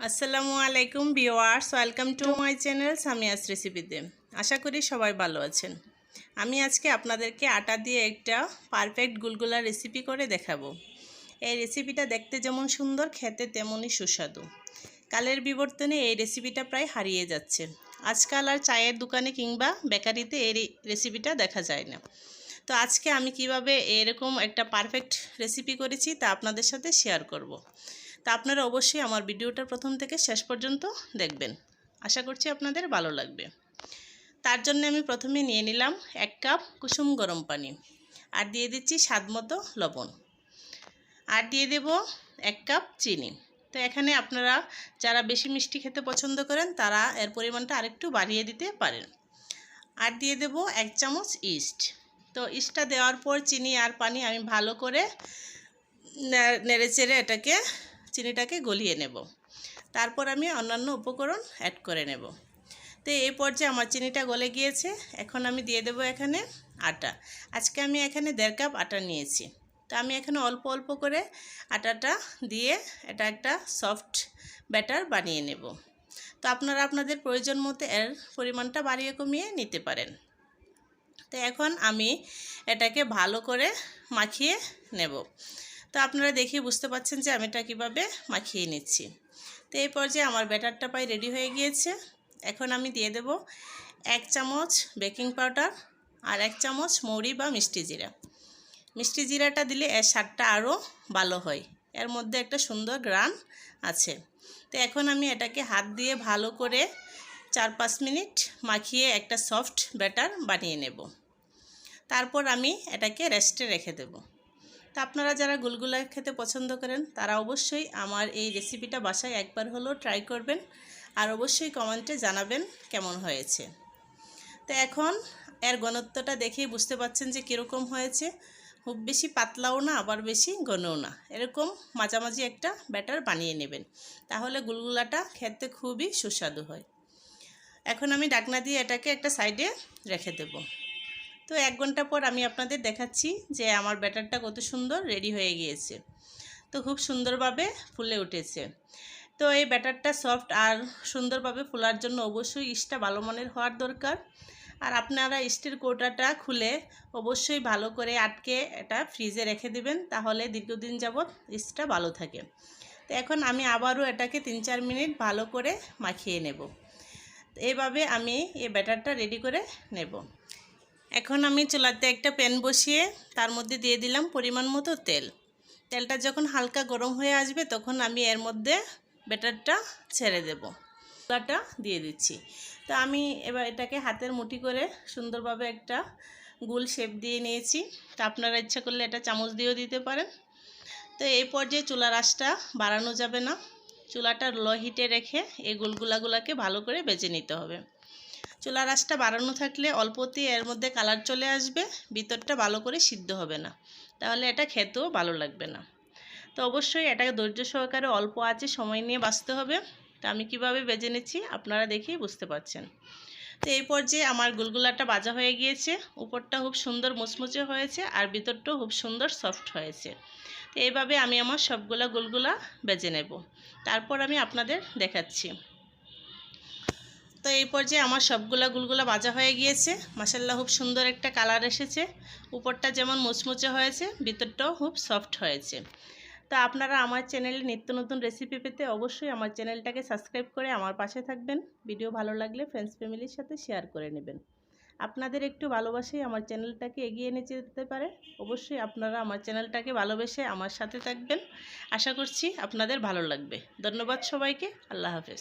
আসসালামু আলাইকুম viewers, welcome to my channel Samia's রেসিপিতে। আশা করি সবাই ভালো আছেন। আমি আজকে আপনাদেরকে আটা দিয়ে একটা পারফেক্ট গুলগুলা রেসিপি করে দেখাবো। এই রেসিপিটা দেখতে যেমন সুন্দর, খেতে তেমনই সুস্বাদু। কালের বিবর্তনে এই রেসিপিটা প্রায় হারিয়ে যাচ্ছে। আজকাল আর চায়ের দোকানে কিংবা বেকারিতে এই রেসিপিটা দেখা যায় না। তো আজকে আমি কিভাবে এরকম একটা পারফেক্ট রেসিপি করেছি তা আপনাদের সাথে শেয়ার করব। তা আপনারা অবশ্যই আমার ভিডিওটা প্রথম থেকে শেষ পর্যন্ত দেখবেন। আশা করছি আপনাদের ভালো লাগবে। তার জন্য আমি প্রথমে নিয়ে নিলাম 1 কাপ কুসুম গরম পানি, আর দিয়ে দিচ্ছি স্বাদমতো লবণ, আর দিয়ে দেব 1 কাপ চিনি। তো এখানে আপনারা যারা বেশি মিষ্টি খেতে পছন্দ করেন তারা এর পরিমাণটা আরেকটু বাড়িয়ে দিতে পারেন। আর দিয়ে দেব 1 চামচ ইস্ট। তো ইস্টটা দেওয়ার পর চিনি আর পানি আমি ভালো করে নেড়েচেড়ে চিনিটাকে গলিয়ে নেব। তারপর আমি অন্যান্য উপকরণ অ্যাড করে নেব। তো এই পর্যায়ে আমার চিনিটা গলে গিয়েছে। এখন আমি দিয়ে দেব এখানে আটা। আজকে আমি এখানে 1.5 কাপ আটা নিয়েছি। তো আমি এখানে অল্প অল্প করে আটাটা দিয়ে এটা একটা সফট ব্যাটার বানিয়ে নেব। তো আপনারা আপনাদের প্রয়োজন মতো এর পরিমাণটা বাড়িয়ে কমিয়ে নিতে পারেন। তো এখন আমি এটাকে ভালো করে মাখিয়ে নেব। তো আপনারা দেখে বুঝতে পাচ্ছেন যে আমি এটা কীভাবে মাখিয়ে নিচ্ছি। তো এই পর্যায়ে আমার ব্যাটারটা প্রায় রেডি হয়ে গিয়েছে। এখন আমি দিয়ে দেব 1 চামচ বেকিং পাউডার আর 1 চামচ মৌরি বা মিষ্টি জিরা। মিষ্টি জিরাটা দিলে এর স্বাদটা আরও ভালো হয়, এর মধ্যে একটা সুন্দর ঘ্রাণ আছে। তো এখন আমি এটাকে হাত দিয়ে ভালো করে 4-5 মিনিট মাখিয়ে একটা সফট ব্যাটার বানিয়ে নেব। তারপর আমি এটাকে রেস্টে রেখে দেব। তো আপনারা যারা গুলগুলা খেতে পছন্দ করেন তারা অবশ্যই আমার এই রেসিপিটা বাসায় একবার হলেও ট্রাই করবেন, আর অবশ্যই কমেন্টে জানাবেন কেমন হয়েছে। তো এখন এর ঘনত্বটা দেখেই বুঝতে পাচ্ছেন যে কীরকম হয়েছে। খুব বেশি পাতলাও না, আবার বেশি ঘনও না, এরকম মাঝামাঝি একটা ব্যাটার বানিয়ে নেবেন, তাহলে গুলগুলাটা খেতে খুবই সুস্বাদু হয়। এখন আমি ঢাকনা দিয়ে এটাকে একটা সাইডে রেখে দেব। তো 1 ঘন্টা পর আমি আপনাদের দেখাচ্ছি যে আমার ব্যাটারটা কত সুন্দর রেডি হয়ে গিয়েছে। তো খুব সুন্দরভাবে ফুলে উঠেছে। তো এই ব্যাটারটা সফট আর সুন্দরভাবে ফোলার জন্য অবশ্যই ইস্টটা ভালো মানের হওয়ার দরকার। আর আপনারা ইস্টের কৌটাটা খুলে অবশ্যই ভালো করে আটকে এটা ফ্রিজে রেখে দিবেন, তাহলে দীর্ঘদিন যাবত ইস্টটা ভালো থাকে। তো এখন আমি আবারও এটাকে 3-4 মিনিট ভালো করে মাখিয়ে নেব। এইভাবে আমি এই ব্যাটারটা রেডি করে নেব। এখন আমি চুলাতে একটা প্যান বসিয়ে তার মধ্যে দিয়ে দিলাম পরিমাণ মতো তেল। তেলটা যখন হালকা গরম হয়ে আসবে তখন আমি এর মধ্যে ব্যাটারটা ছেড়ে দেব। চুলাটা দিয়ে দিচ্ছি। তো আমি এবার এটাকে হাতের মুঠি করে সুন্দরভাবে একটা গোল শেপ দিয়ে নিয়েছি। তো আপনারা ইচ্ছা করলে এটা চামচ দিয়েও দিতে পারেন। তো এই পর্যায়ে চুলার আঁচটা বাড়ানো যাবে না, চুলাটা লো হিটে রেখে এই গুলগুলাগুলোকে ভালো করে ভেজে নিতে হবে। চুলার আঁচটা বাড়ানো থাকলে অল্পতেই এর মধ্যে কালার চলে আসবে, ভিতরটা ভালো করে সিদ্ধ হবে না, তাহলে এটা খেতেও ভালো লাগবে না। তো অবশ্যই এটাকে ধৈর্য সহকারে অল্প আঁচে সময় নিয়ে ভাজতে হবে। তো আমি কিভাবে ভেজে নিচ্ছি আপনারা দেখেই বুঝতে পারছেন। তো এই পর্যায়ে আমার গুলগুলাটা ভাজা হয়ে গিয়েছে, উপরটা খুব সুন্দর মুচমুচে হয়েছে আর ভিতরটাও খুব সুন্দর সফট হয়েছে। তো এইভাবে আমি আমার সবগুলা গুলগুলা ভেজে নেব, তারপর আমি আপনাদের দেখাচ্ছি। তো এই পর্যায়ে আমার সবগুলা গুলগুলা ভাজা হয়ে গিয়েছে। মাশাআল্লাহ, খুব সুন্দর একটা কালার এসেছে। উপরটা যেমন মুচমুচে হয়েছে, ভিতরটাও খুব সফট হয়েছে। তো আপনারা আমার চ্যানেলে নিত্য নতুন রেসিপি পেতে অবশ্যই আমার চ্যানেলটাকে সাবস্ক্রাইব করে আমার পাশে থাকবেন। ভিডিও ভালো লাগলে ফ্রেন্ডস ফ্যামিলির সাথে শেয়ার করে নেবেন। আপনাদের একটু ভালোবাসাই আমার চ্যানেলটাকে এগিয়ে নিয়ে যেতে পারে। অবশ্যই আপনারা আমার চ্যানেলটাকে ভালোবেসে আমার সাথে থাকবেন। আশা করছি আপনাদের ভালো লাগবে। ধন্যবাদ সবাইকে। আল্লাহ হাফেজ।